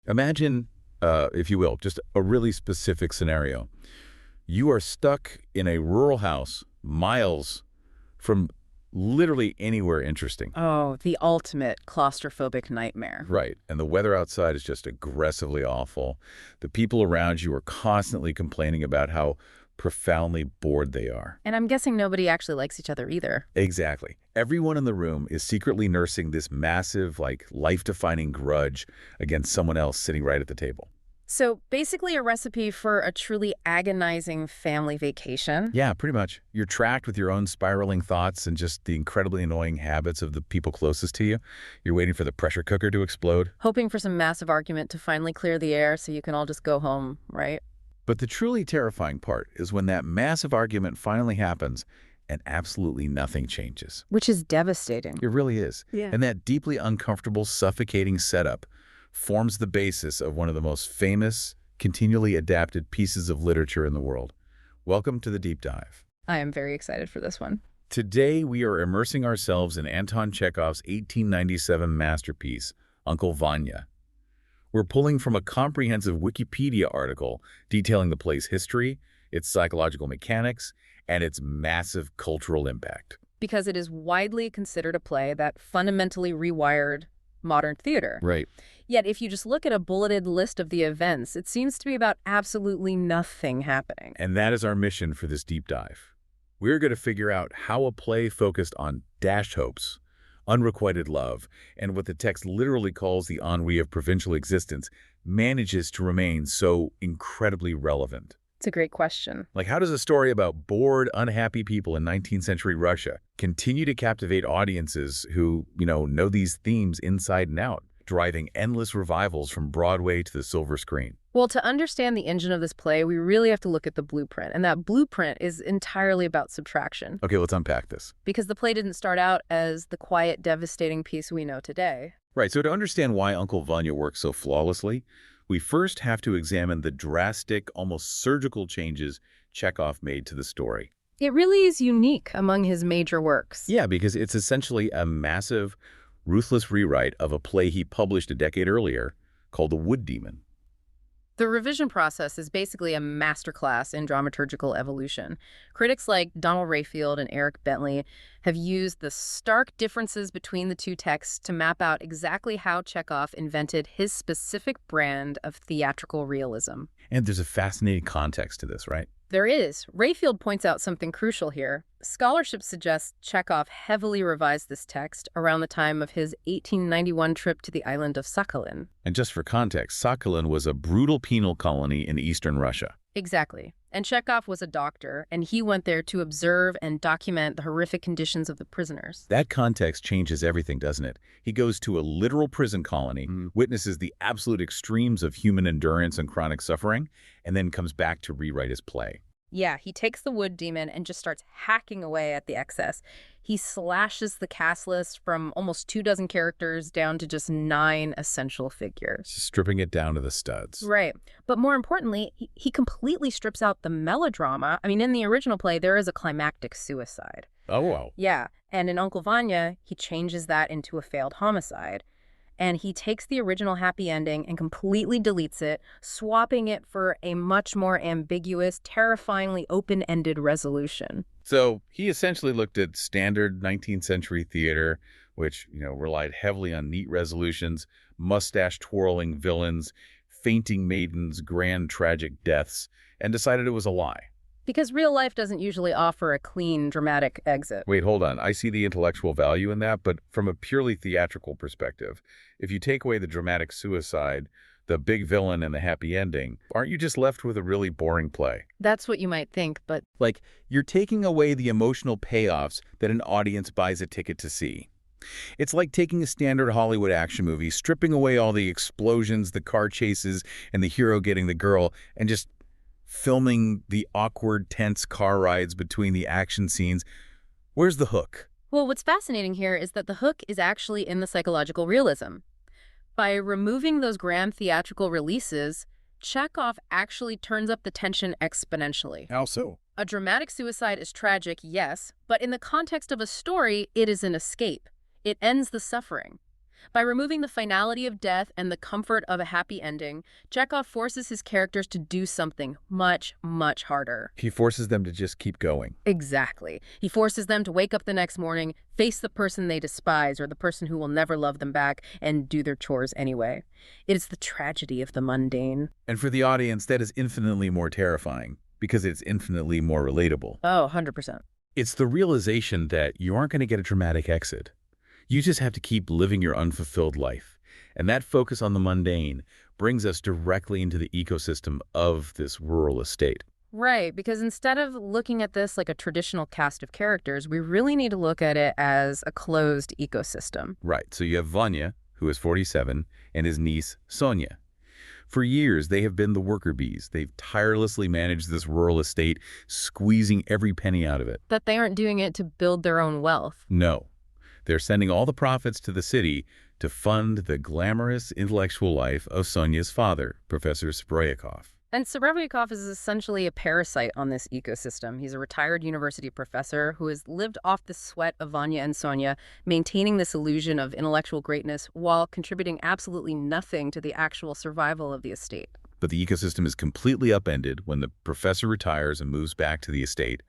Imagine, if you will, just a really specific scenario. You are stuck in a rural house, miles from literally anywhere interesting. Oh, the ultimate claustrophobic nightmare. Right. And the weather outside is just aggressively awful. The people around you are constantly complaining about how profoundly bored they are. And I'm guessing nobody actually likes each other either. Exactly. Everyone in the room is secretly nursing this massive, life-defining grudge against someone else sitting right at the table. So basically a recipe for a truly agonizing family vacation. Yeah, pretty much. You're tracked with your own spiraling thoughts and just the incredibly annoying habits of the people closest to you. You're waiting for the pressure cooker to explode. Hoping for some massive argument to finally clear the air so you can all just go home, right? But the truly terrifying part is when that massive argument finally happens and absolutely nothing changes. Which is devastating. It really is. Yeah. And that deeply uncomfortable, suffocating setup forms the basis of one of the most famous, continually adapted pieces of literature in the world. Welcome to the Deep Dive. I am very excited for this one. Today, we are immersing ourselves in Anton Chekhov's 1897 masterpiece, Uncle Vanya. We're pulling from a comprehensive Wikipedia article detailing the play's history, its psychological mechanics, and its massive cultural impact. Because it is widely considered a play that fundamentally rewired modern theater. Right. Yet if you just look at a bulleted list of the events, it seems to be about absolutely nothing happening. And that is our mission for this deep dive. We're going to figure out how a play focused on dashed hopes, unrequited love, and what the text literally calls the ennui of provincial existence manages to remain so incredibly relevant. It's a great question. Like, how does a story about bored, unhappy people in 19th century Russia continue to captivate audiences who, know these themes inside and out, driving endless revivals from Broadway to the silver screen? Well, to understand the engine of this play, we really have to look at the blueprint. And that blueprint is entirely about subtraction. Okay, let's unpack this. Because the play didn't start out as the quiet, devastating piece we know today. Right, so to understand why Uncle Vanya works so flawlessly, we first have to examine the drastic, almost surgical changes Chekhov made to the story. It really is unique among his major works. Yeah, because it's essentially a massive, ruthless rewrite of a play he published a decade earlier called The Wood Demon. The revision process is basically a masterclass in dramaturgical evolution. Critics like Donald Rayfield and Eric Bentley have used the stark differences between the two texts to map out exactly how Chekhov invented his specific brand of theatrical realism. And there's a fascinating context to this, right? There is. Rayfield points out something crucial here. Scholarship suggests Chekhov heavily revised this text around the time of his 1891 trip to the island of Sakhalin. And just for context, Sakhalin was a brutal penal colony in eastern Russia. Exactly. And Chekhov was a doctor, and he went there to observe and document the horrific conditions of the prisoners. That context changes everything, doesn't it? He goes to a literal prison colony, witnesses the absolute extremes of human endurance and chronic suffering, and then comes back to rewrite his play. Yeah, he takes the wood demon and just starts hacking away at the excess. He slashes the cast list from almost 24 characters down to just 9 essential figures. Stripping it down to the studs. Right. But more importantly, he completely strips out the melodrama. I mean, in the original play, there is a climactic suicide. Oh, wow. Yeah. And in Uncle Vanya, he changes that into a failed homicide. And he takes the original happy ending and completely deletes it, swapping it for a much more ambiguous, terrifyingly open-ended resolution. So he essentially looked at standard 19th century theater, which, relied heavily on neat resolutions, mustache-twirling villains, fainting maidens, grand tragic deaths, and decided it was a lie. Because real life doesn't usually offer a clean, dramatic exit. Wait, hold on. I see the intellectual value in that, but from a purely theatrical perspective, if you take away the dramatic suicide, the big villain, and the happy ending, aren't you just left with a really boring play? That's what you might think, but... You're taking away the emotional payoffs that an audience buys a ticket to see. It's like taking a standard Hollywood action movie, stripping away all the explosions, the car chases, and the hero getting the girl, and just filming the awkward, tense car rides between the action scenes. Where's the hook? Well, what's fascinating here is that the hook is actually in the psychological realism. By removing those grand theatrical releases, Chekhov actually turns up the tension exponentially. How so? A dramatic suicide is tragic, yes, but in the context of a story, it is an escape. It ends the suffering. By removing the finality of death and the comfort of a happy ending, Chekhov forces his characters to do something much, much harder. He forces them to just keep going. Exactly. He forces them to wake up the next morning, face the person they despise or the person who will never love them back, and do their chores anyway. It is the tragedy of the mundane. And for the audience, that is infinitely more terrifying because it's infinitely more relatable. Oh, 100%. It's the realization that you aren't going to get a dramatic exit. You just have to keep living your unfulfilled life. And that focus on the mundane brings us directly into the ecosystem of this rural estate. Right, because instead of looking at this like a traditional cast of characters, we really need to look at it as a closed ecosystem. Right, so you have Vanya, who is 47, and his niece, Sonia. For years, they have been the worker bees. They've tirelessly managed this rural estate, squeezing every penny out of it. That they aren't doing it to build their own wealth. No. They're sending all the profits to the city to fund the glamorous intellectual life of Sonia's father, Professor Sbroyakov. And Serebryakov is essentially a parasite on this ecosystem. He's a retired university professor who has lived off the sweat of Vanya and Sonia, maintaining this illusion of intellectual greatness while contributing absolutely nothing to the actual survival of the estate. But the ecosystem is completely upended when the professor retires and moves back to the estate,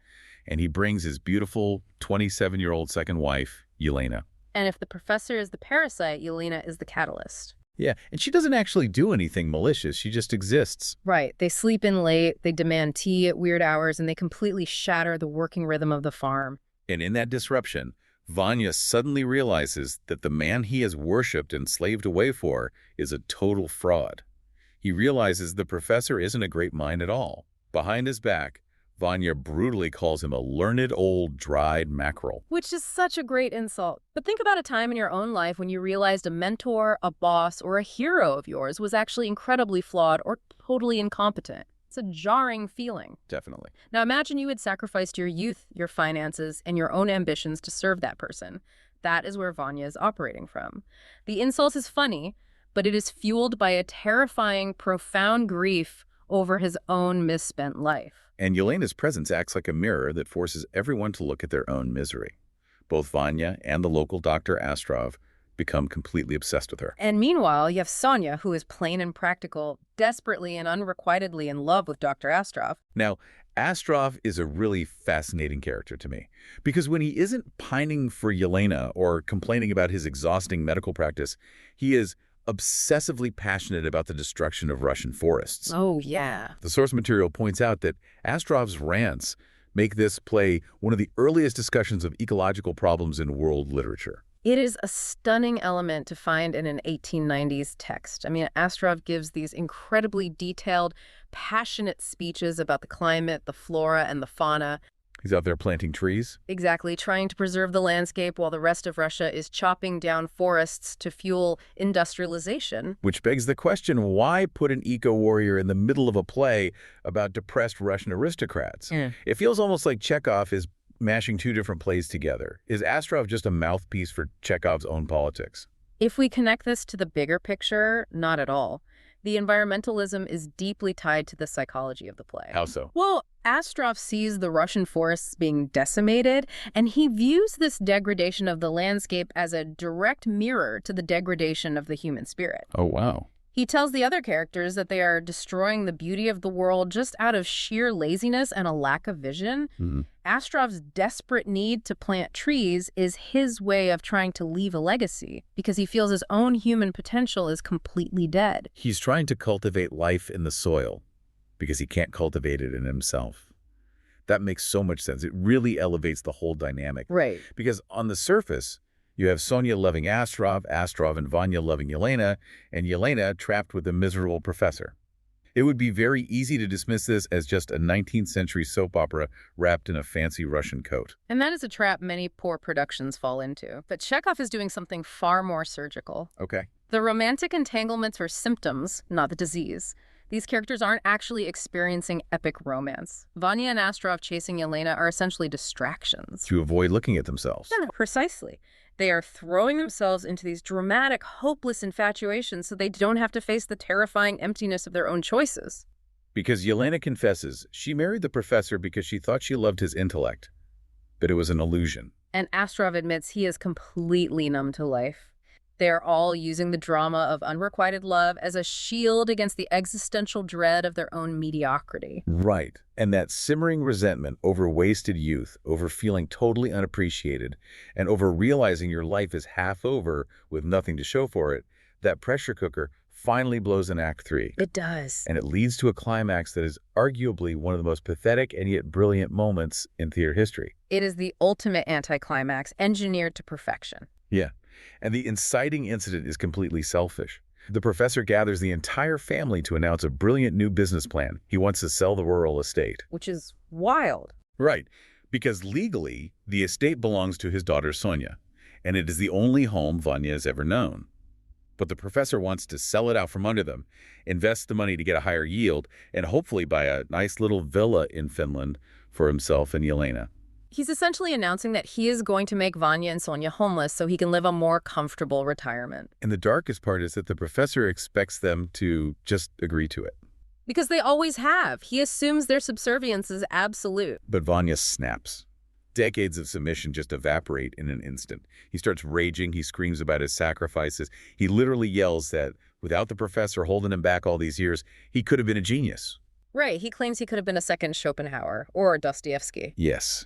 and he brings his beautiful 27-year-old second wife, Yelena. And if the professor is the parasite, Yelena is the catalyst. Yeah, and she doesn't actually do anything malicious. She just exists. Right. They sleep in late, they demand tea at weird hours, and they completely shatter the working rhythm of the farm. And in that disruption, Vanya suddenly realizes that the man he has worshipped and slaved away for is a total fraud. He realizes the professor isn't a great mind at all. Behind his back, Vanya brutally calls him a learned old dried mackerel. Which is such a great insult. But think about a time in your own life when you realized a mentor, a boss, or a hero of yours was actually incredibly flawed or totally incompetent. It's a jarring feeling. Definitely. Now imagine you had sacrificed your youth, your finances, and your own ambitions to serve that person. That is where Vanya is operating from. The insult is funny, but it is fueled by a terrifying, profound grief over his own misspent life. And Yelena's presence acts like a mirror that forces everyone to look at their own misery. Both Vanya and the local Dr. Astrov become completely obsessed with her. And meanwhile, you have Sonia, who is plain and practical, desperately and unrequitedly in love with Dr. Astrov. Now, Astrov is a really fascinating character to me, because when he isn't pining for Yelena or complaining about his exhausting medical practice, he is obsessively passionate about the destruction of Russian forests. Oh, yeah. The source material points out that Astrov's rants make this play one of the earliest discussions of ecological problems in world literature. It is a stunning element to find in an 1890s text. I mean, Astrov gives these incredibly detailed, passionate speeches about the climate, the flora, and the fauna. He's out there planting trees. Exactly, trying to preserve the landscape while the rest of Russia is chopping down forests to fuel industrialization. Which begs the question, why put an eco-warrior in the middle of a play about depressed Russian aristocrats? It feels almost like Chekhov is mashing two different plays together. Is Astrov just a mouthpiece for Chekhov's own politics? If we connect this to the bigger picture, not at all. The environmentalism is deeply tied to the psychology of the play. How so? Well, Astrov sees the Russian forests being decimated, and he views this degradation of the landscape as a direct mirror to the degradation of the human spirit. Oh, wow. He tells the other characters that they are destroying the beauty of the world just out of sheer laziness and a lack of vision. Astrov's desperate need to plant trees is his way of trying to leave a legacy because he feels his own human potential is completely dead. He's trying to cultivate life in the soil because he can't cultivate it in himself. That makes so much sense. It really elevates the whole dynamic. Right. Because on the surface, you have Sonia loving Astrov, Astrov and Vanya loving Yelena, and Yelena trapped with a miserable professor. It would be very easy to dismiss this as just a 19th century soap opera wrapped in a fancy Russian coat. And that is a trap many poor productions fall into. But Chekhov is doing something far more surgical. Okay. The romantic entanglements are symptoms, not the disease. These characters aren't actually experiencing epic romance. Vanya and Astrov chasing Yelena are essentially distractions. To avoid looking at themselves. Yeah, precisely. They are throwing themselves into these dramatic, hopeless infatuations so they don't have to face the terrifying emptiness of their own choices. Because Yelena confesses she married the professor because she thought she loved his intellect, but it was an illusion. And Astrov admits he is completely numb to life. They're all using the drama of unrequited love as a shield against the existential dread of their own mediocrity. Right. And that simmering resentment over wasted youth, over feeling totally unappreciated, and over realizing your life is half over with nothing to show for it, that pressure cooker finally blows in Act 3. It does. And it leads to a climax that is arguably one of the most pathetic and yet brilliant moments in theater history. It is the ultimate anticlimax, engineered to perfection. Yeah. And the inciting incident is completely selfish. The professor gathers the entire family to announce a brilliant new business plan. He wants to sell the rural estate. Which is wild. Right. Because legally, the estate belongs to his daughter Sonia, and it is the only home Vanya has ever known. But the professor wants to sell it out from under them, invest the money to get a higher yield, and hopefully buy a nice little villa in Finland for himself and Yelena. He's essentially announcing that he is going to make Vanya and Sonia homeless so he can live a more comfortable retirement. And the darkest part is that the professor expects them to just agree to it. Because they always have. He assumes their subservience is absolute. But Vanya snaps. Decades of submission just evaporate in an instant. He starts raging. He screams about his sacrifices. He literally yells that without the professor holding him back all these years, he could have been a genius. Right. He claims he could have been a second Schopenhauer or Dostoevsky. Yes.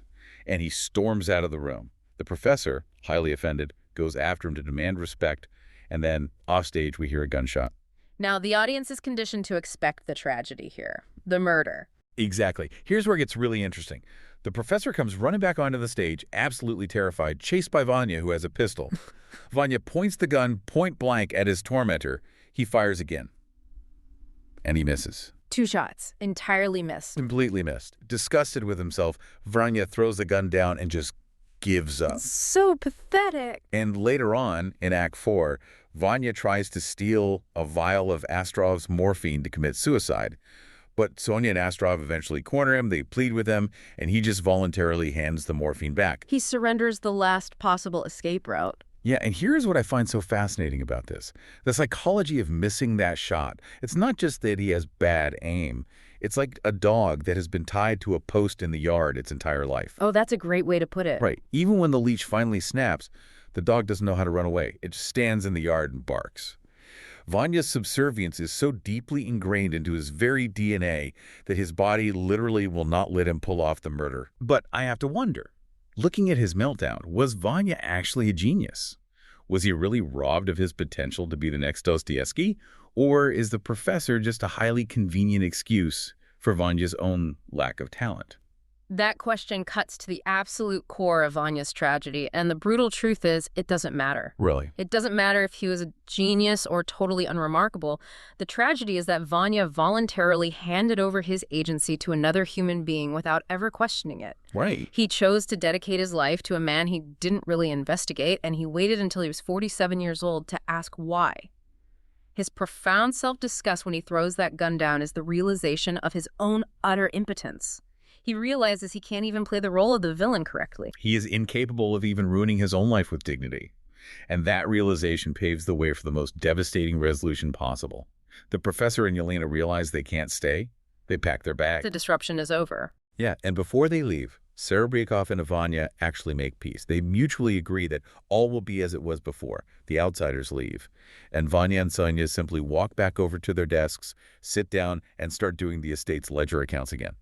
And he storms out of the room. The professor, highly offended, goes after him to demand respect. And then, offstage, we hear a gunshot. Now, the audience is conditioned to expect the tragedy here. The murder. Exactly. Here's where it gets really interesting. The professor comes running back onto the stage, absolutely terrified, chased by Vanya, who has a pistol. Vanya points the gun point blank at his tormentor. He fires again. And he misses. 2 shots. Entirely missed. Completely missed. Disgusted with himself, Vanya throws the gun down and just gives up. So pathetic. And later on, in Act 4, Vanya tries to steal a vial of Astrov's morphine to commit suicide. But Sonia and Astrov eventually corner him, they plead with him, and he just voluntarily hands the morphine back. He surrenders the last possible escape route. Yeah, and here's what I find so fascinating about this. The psychology of missing that shot. It's not just that he has bad aim. It's like a dog that has been tied to a post in the yard its entire life. Oh, that's a great way to put it. Right. Even when the leash finally snaps, the dog doesn't know how to run away. It just stands in the yard and barks. Vanya's subservience is so deeply ingrained into his very DNA that his body literally will not let him pull off the murder. But I have to wonder, looking at his meltdown, was Vanya actually a genius? Was he really robbed of his potential to be the next Dostoevsky? Or is the professor just a highly convenient excuse for Vanya's own lack of talent? That question cuts to the absolute core of Vanya's tragedy, and the brutal truth is, it doesn't matter. Really? It doesn't matter if he was a genius or totally unremarkable. The tragedy is that Vanya voluntarily handed over his agency to another human being without ever questioning it. Right. He chose to dedicate his life to a man he didn't really investigate, and he waited until he was 47 years old to ask why. His profound self-disgust when he throws that gun down is the realization of his own utter impotence. He realizes he can't even play the role of the villain correctly. He is incapable of even ruining his own life with dignity. And that realization paves the way for the most devastating resolution possible. The professor and Yelena realize they can't stay. They pack their bag. The disruption is over. Yeah, and before they leave, Serebryakov and Vanya actually make peace. They mutually agree that all will be as it was before. The outsiders leave. And Vanya and Sonia simply walk back over to their desks, sit down, and start doing the estate's ledger accounts again.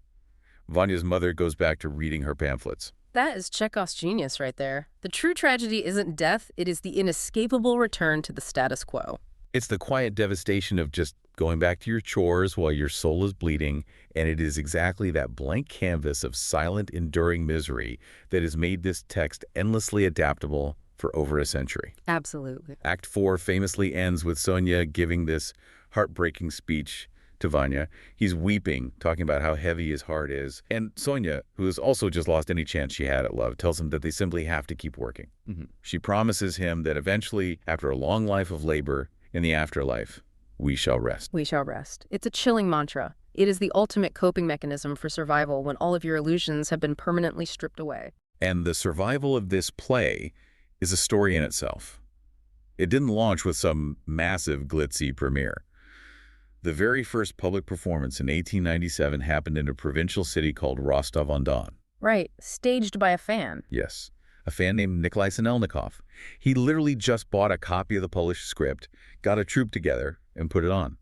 Vanya's mother goes back to reading her pamphlets. That is Chekhov's genius right there. The true tragedy isn't death, it is the inescapable return to the status quo. It's the quiet devastation of just going back to your chores while your soul is bleeding, and it is exactly that blank canvas of silent, enduring misery that has made this text endlessly adaptable for over a century. Absolutely. Act 4 famously ends with Sonia giving this heartbreaking speech to Vanya. He's weeping, talking about how heavy his heart is. And Sonia, who has also just lost any chance she had at love, tells him that they simply have to keep working. She promises him that eventually, after a long life of labor, in the afterlife, we shall rest. We shall rest. It's a chilling mantra. It is the ultimate coping mechanism for survival when all of your illusions have been permanently stripped away. And the survival of this play is a story in itself. It didn't launch with some massive glitzy premiere. The very first public performance in 1897 happened in a provincial city called Rostov-on-Don. Right, staged by a fan. Yes. a fan named Nikolai Sinelnikov. He literally just bought a copy of the Polish script, got a troupe together, and put it on.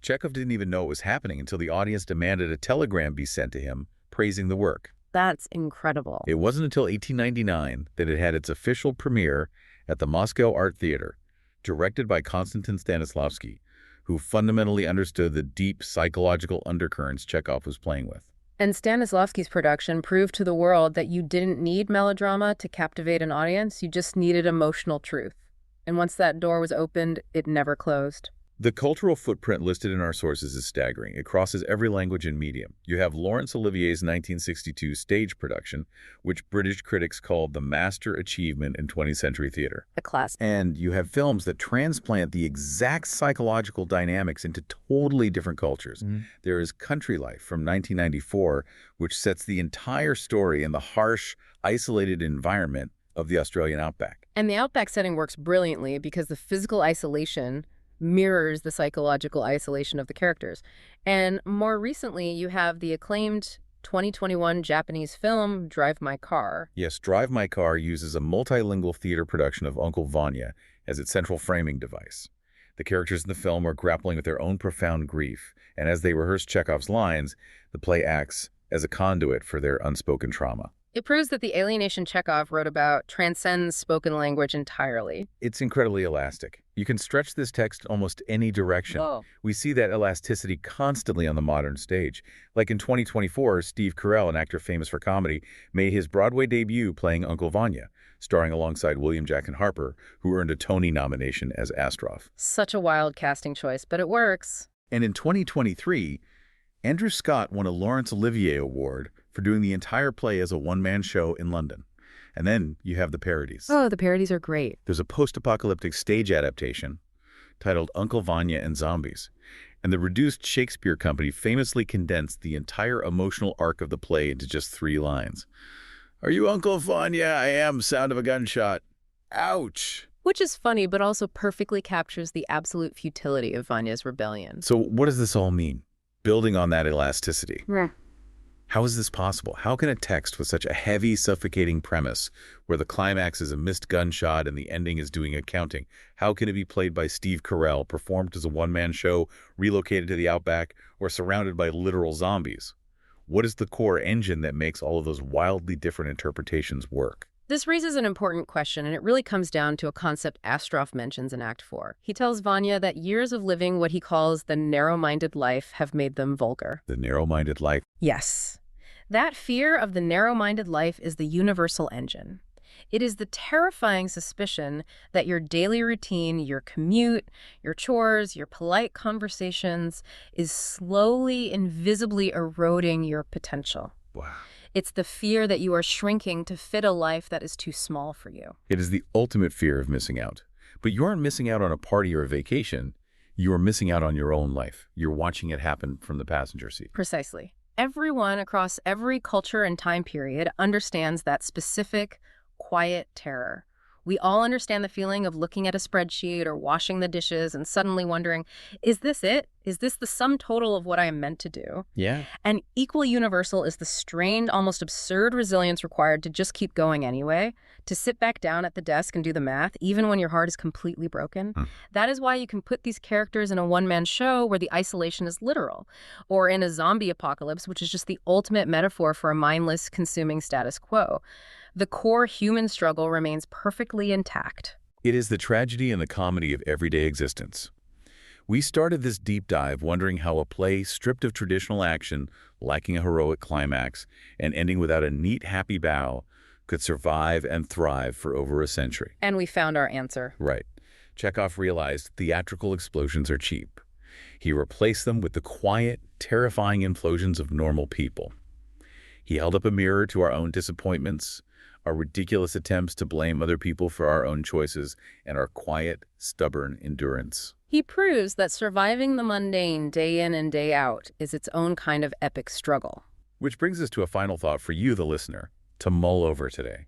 Chekhov didn't even know it was happening until the audience demanded a telegram be sent to him praising the work. That's incredible. It wasn't until 1899 that it had its official premiere at the Moscow Art Theater, directed by Konstantin Stanislavski, who fundamentally understood the deep psychological undercurrents Chekhov was playing with. And Stanislavski's production proved to the world that you didn't need melodrama to captivate an audience, you just needed emotional truth. And once that door was opened, it never closed. The cultural footprint listed in our sources is staggering. It crosses every language and medium. You have Laurence Olivier's 1962 stage production, which British critics called the master achievement in 20th century theater. A classic. And you have films that transplant the exact psychological dynamics into totally different cultures. There is Country Life from 1994, which sets the entire story in the harsh, isolated environment of the Australian outback. And the outback setting works brilliantly because the physical isolation mirrors the psychological isolation of the characters. And more recently, you have the acclaimed 2021 Japanese film, Drive My Car. Yes, Drive My Car uses a multilingual theater production of Uncle Vanya as its central framing device. The characters in the film are grappling with their own profound grief, and as they rehearse Chekhov's lines, the play acts as a conduit for their unspoken trauma. It proves that the alienation Chekhov wrote about transcends spoken language entirely. It's incredibly elastic. You can stretch this text almost any direction. Whoa. We see that elasticity constantly on the modern stage. Like in 2024, Steve Carell, an actor famous for comedy, made his Broadway debut playing Uncle Vanya, starring alongside William Jackson Harper, who earned a Tony nomination as Astrov. Such a wild casting choice, but it works. And in 2023, Andrew Scott won a Laurence Olivier Award for doing the entire play as a one-man show in London. And then you have the parodies. Oh, the parodies are great. There's a post-apocalyptic stage adaptation titled Uncle Vanya and Zombies. And the reduced Shakespeare Company famously condensed the entire emotional arc of the play into just 3 lines. "Are you Uncle Vanya? I am. Sound of a gunshot. Ouch." Which is funny, but also perfectly captures the absolute futility of Vanya's rebellion. So what does this all mean? Building on that elasticity. Yeah. How is this possible? How can a text with such a heavy, suffocating premise, where the climax is a missed gunshot and the ending is doing accounting, how can it be played by Steve Carell, performed as a one-man show, relocated to the outback, or surrounded by literal zombies? What is the core engine that makes all of those wildly different interpretations work? This raises an important question, and it really comes down to a concept Astrov mentions in Act 4. He tells Vanya that years of living what he calls the narrow-minded life have made them vulgar. The narrow-minded life. Yes. That fear of the narrow-minded life is the universal engine. It is the terrifying suspicion that your daily routine, your commute, your chores, your polite conversations is slowly, invisibly eroding your potential. Wow. It's the fear that you are shrinking to fit a life that is too small for you. It is the ultimate fear of missing out. But you aren't missing out on a party or a vacation. You are missing out on your own life. You're watching it happen from the passenger seat. Precisely. Everyone across every culture and time period understands that specific, quiet terror. We all understand the feeling of looking at a spreadsheet or washing the dishes and suddenly wondering, is this it? Is this the sum total of what I am meant to do? Yeah. And equally universal is the strained, almost absurd resilience required to just keep going anyway, to sit back down at the desk and do the math, even when your heart is completely broken. That is why you can put these characters in a one-man show where the isolation is literal, or in a zombie apocalypse, which is just the ultimate metaphor for a mindless, consuming status quo. The core human struggle remains perfectly intact. It is the tragedy and the comedy of everyday existence. We started this deep dive wondering how a play stripped of traditional action, lacking a heroic climax, and ending without a neat, happy bow could survive and thrive for over a century. And we found our answer. Right. Chekhov realized theatrical explosions are cheap. He replaced them with the quiet, terrifying implosions of normal people. He held up a mirror to our own disappointments, our ridiculous attempts to blame other people for our own choices, and our quiet, stubborn endurance. He proves that surviving the mundane day in and day out is its own kind of epic struggle. Which brings us to a final thought for you, the listener, to mull over today.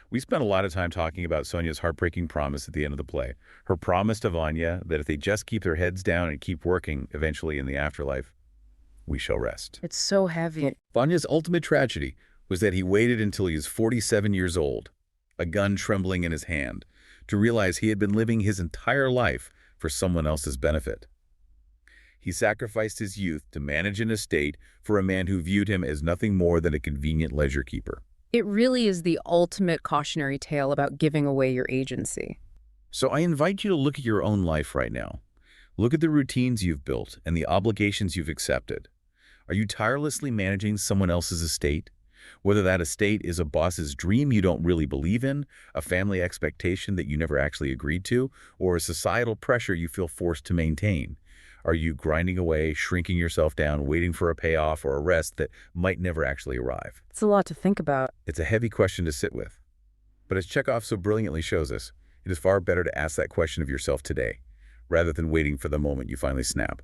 We spent a lot of time talking about Sonia's heartbreaking promise at the end of the play. Her promise to Vanya that if they just keep their heads down and keep working, eventually in the afterlife, we shall rest. It's so heavy. Vanya's ultimate tragedy was that he waited until he was 47 years old, a gun trembling in his hand, to realize he had been living his entire life for someone else's benefit. He sacrificed his youth to manage an estate for a man who viewed him as nothing more than a convenient leisure keeper. It really is the ultimate cautionary tale about giving away your agency. So I invite you to look at your own life right now. Look at the routines you've built and the obligations you've accepted. Are you tirelessly managing someone else's estate? Whether that estate is a boss's dream you don't really believe in, a family expectation that you never actually agreed to, or a societal pressure you feel forced to maintain. Are you grinding away, shrinking yourself down, waiting for a payoff or a rest that might never actually arrive? It's a lot to think about. It's a heavy question to sit with. But as Chekhov so brilliantly shows us, it is far better to ask that question of yourself today, rather than waiting for the moment you finally snap.